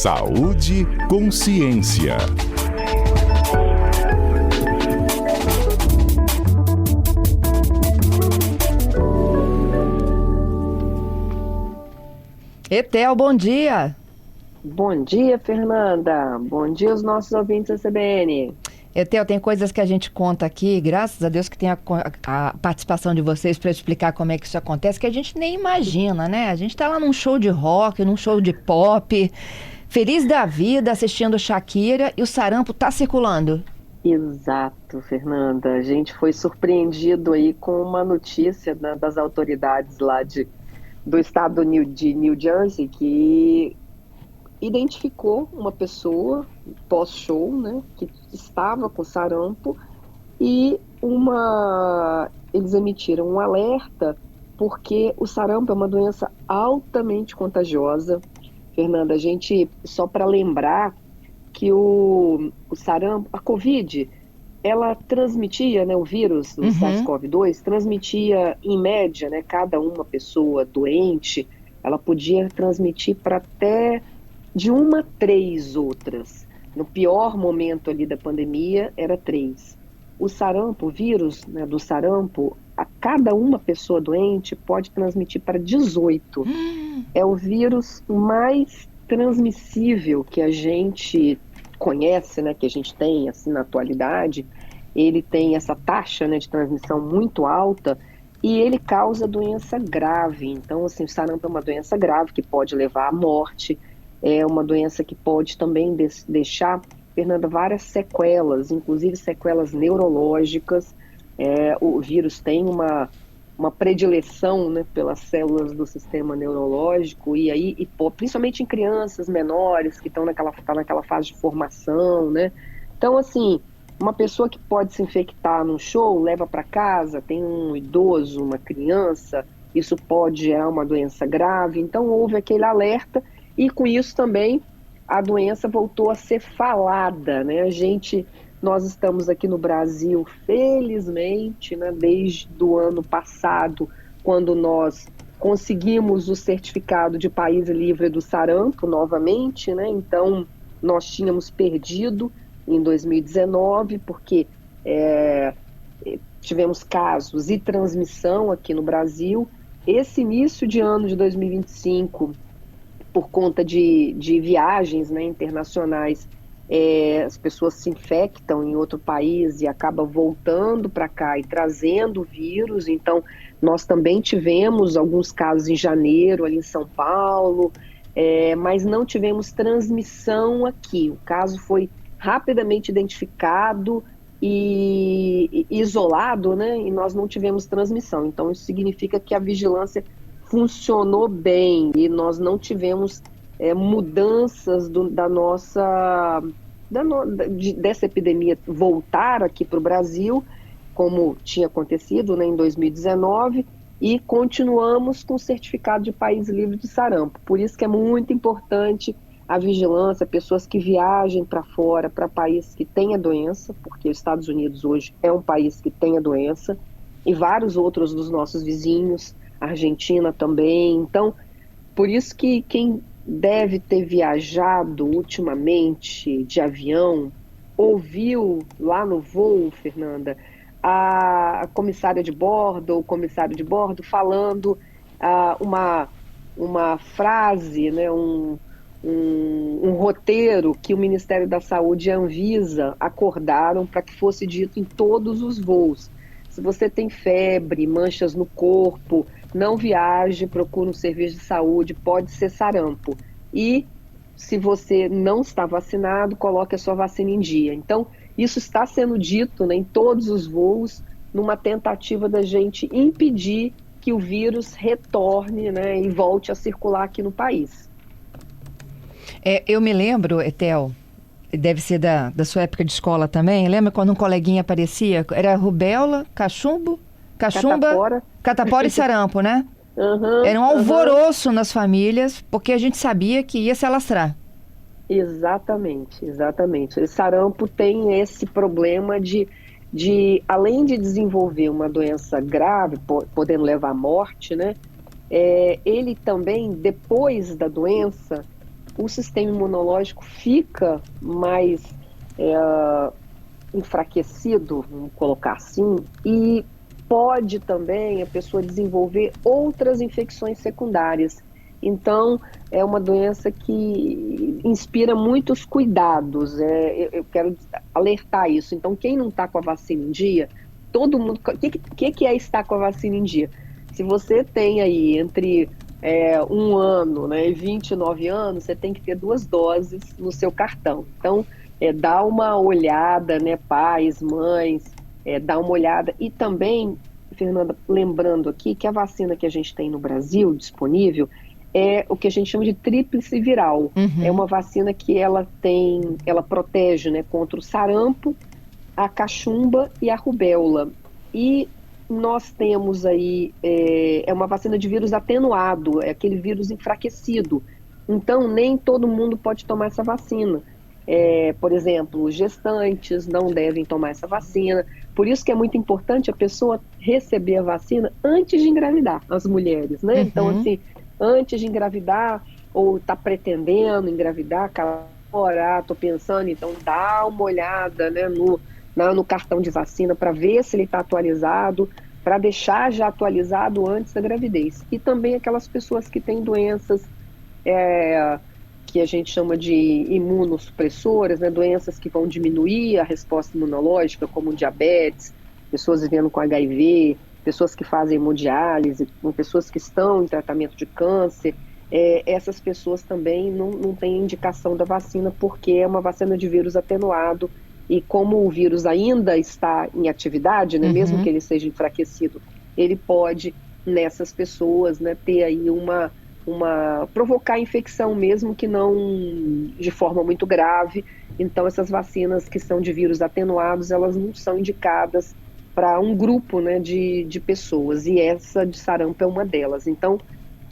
Saúde Consciência. Etel, bom dia. Bom dia, Fernanda. Bom dia aos nossos ouvintes da CBN. Etel, tem coisas que a gente conta aqui, graças a Deus que tem a participação de vocês para explicar como é que isso acontece, que a gente nem imagina, né? A gente tá lá num show de rock, num show de pop, feliz da vida, assistindo Shakira, e o sarampo tá circulando. Exato, Fernanda. A gente foi surpreendido aí com uma notícia, né, das autoridades lá do estado de New Jersey, que identificou uma pessoa pós-show, né, que estava com sarampo, e eles emitiram um alerta porque o sarampo é uma doença altamente contagiosa. Fernanda, a gente, só para lembrar que o sarampo, a Covid, ela transmitia, né, o vírus do SARS-CoV-2, transmitia em média, né, cada uma pessoa doente, ela podia transmitir para até de 1 a 3 outras. No pior momento ali da pandemia, era 3. O sarampo, o vírus, né, do sarampo, a cada uma pessoa doente pode transmitir para 18. É o vírus mais transmissível que a gente conhece, né, que a gente tem assim, na atualidade. Ele tem essa taxa, né, de transmissão muito alta e ele causa doença grave. Então, assim, o sarampo é uma doença grave que pode levar à morte. É uma doença que pode também deixar, Fernanda, várias sequelas, inclusive sequelas neurológicas. O vírus tem uma predileção, né, pelas células do sistema neurológico, e principalmente em crianças menores que estão naquela fase de formação, né? Então, assim, uma pessoa que pode se infectar num show, leva para casa, tem um idoso, uma criança, isso pode gerar uma doença grave. Então, houve aquele alerta. E com isso também a doença voltou a ser falada, né? Nós estamos aqui no Brasil, felizmente, né, desde o ano passado, quando nós conseguimos o certificado de país livre do sarampo novamente, né? Então, nós tínhamos perdido em 2019, porque tivemos casos e transmissão aqui no Brasil. Esse início de ano de 2025, por conta de viagens, né, internacionais, as pessoas se infectam em outro país e acabam voltando para cá e trazendo o vírus. Então, nós também tivemos alguns casos em janeiro, ali em São Paulo, mas não tivemos transmissão aqui. O caso foi rapidamente identificado e isolado, né, e nós não tivemos transmissão. Então, isso significa que a vigilância funcionou bem e nós não tivemos mudanças dessa epidemia voltar aqui para o Brasil, como tinha acontecido, né, em 2019, e continuamos com o certificado de país livre de sarampo. Por isso que é muito importante a vigilância, pessoas que viajem para fora, para países que têm a doença, porque os Estados Unidos hoje é um país que tem a doença, e vários outros dos nossos vizinhos, Argentina também. Então, por isso que quem deve ter viajado ultimamente de avião, ouviu lá no voo, Fernanda, a comissária de bordo ou o comissário de bordo falando uma frase, né, um roteiro que o Ministério da Saúde e a Anvisa acordaram para que fosse dito em todos os voos. Se você tem febre, manchas no corpo, não viaje, procure um serviço de saúde, pode ser sarampo. E se você não está vacinado, coloque a sua vacina em dia. Então, isso está sendo dito, né, em todos os voos, numa tentativa da gente impedir que o vírus retorne, né, e volte a circular aqui no país. Eu me lembro, Etel, deve ser da sua época de escola também, lembra quando um coleguinha aparecia? Era rubéola, cachumba, catapora e sarampo, né? Era um alvoroço nas famílias, porque a gente sabia que ia se alastrar. Exatamente. O sarampo tem esse problema de além de desenvolver uma doença grave, podendo levar à morte, né? Ele também, depois da doença, o sistema imunológico fica mais enfraquecido, vamos colocar assim, e pode também a pessoa desenvolver outras infecções secundárias. Então, é uma doença que inspira muitos cuidados. Eu quero alertar isso. Então, quem não está com a vacina em dia, todo mundo... O que é estar com a vacina em dia? Se você tem aí entre 1 ano, né, e 29 anos, você tem que ter 2 doses no seu cartão. Então, dá uma olhada, né, pais, mães, dá uma olhada. E também, Fernanda, lembrando aqui que a vacina que a gente tem no Brasil disponível é o que a gente chama de tríplice viral. É uma vacina que ela protege, né, contra o sarampo, a cachumba e a rubéola. E nós temos aí, é uma vacina de vírus atenuado, é aquele vírus enfraquecido. Então, nem todo mundo pode tomar essa vacina. Por exemplo, gestantes não devem tomar essa vacina. Por isso que é muito importante a pessoa receber a vacina antes de engravidar, as mulheres, né? Então, assim, antes de engravidar, ou está pretendendo engravidar, estou pensando, então dá uma olhada, né, no cartão de vacina para ver se ele está atualizado, para deixar já atualizado antes da gravidez. E também aquelas pessoas que têm doenças que a gente chama de imunossupressoras, né, doenças que vão diminuir a resposta imunológica, como diabetes, pessoas vivendo com HIV, pessoas que fazem hemodiálise, pessoas que estão em tratamento de câncer. Essas pessoas também não têm indicação da vacina, porque é uma vacina de vírus atenuado, e como o vírus ainda está em atividade, né, mesmo que ele seja enfraquecido, ele pode, nessas pessoas, né, ter aí provocar infecção, mesmo que não de forma muito grave. Então, essas vacinas que são de vírus atenuados, elas não são indicadas para um grupo, né, de pessoas, e essa de sarampo é uma delas. Então,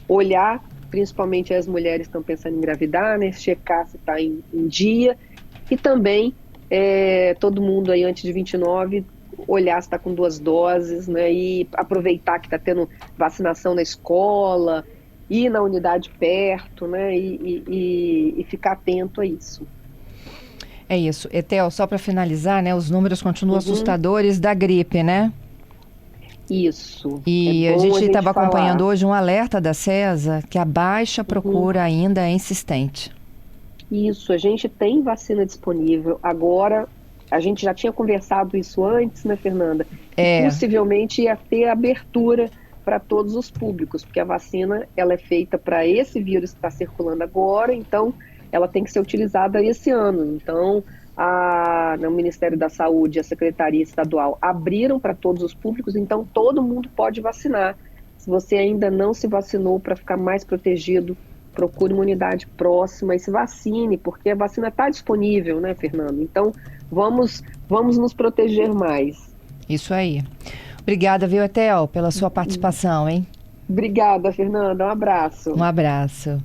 olhar, principalmente as mulheres que estão pensando em engravidar, né, checar se está em dia, e também todo mundo aí antes de 29, olhar se está com 2 doses, né, e aproveitar que está tendo vacinação na escola, ir na unidade perto, né, e ficar atento a isso. É isso. Etel, só para finalizar, né, os números continuam assustadores da gripe, né? Isso. E a gente estava acompanhando hoje um alerta da CESA que a baixa procura ainda é insistente. Isso, a gente tem vacina disponível. Agora, a gente já tinha conversado isso antes, né, Fernanda? Possivelmente ia ter abertura para todos os públicos, porque a vacina ela é feita para esse vírus que está circulando agora, então ela tem que ser utilizada esse ano. Então, no Ministério da Saúde e a Secretaria Estadual abriram para todos os públicos, então todo mundo pode vacinar. Se você ainda não se vacinou, para ficar mais protegido, procure uma unidade próxima e se vacine, porque a vacina está disponível, né, Fernando? Então, vamos nos proteger mais. Isso aí. Obrigada, viu, Etel, pela sua participação, hein? Obrigada, Fernanda. Um abraço. Um abraço.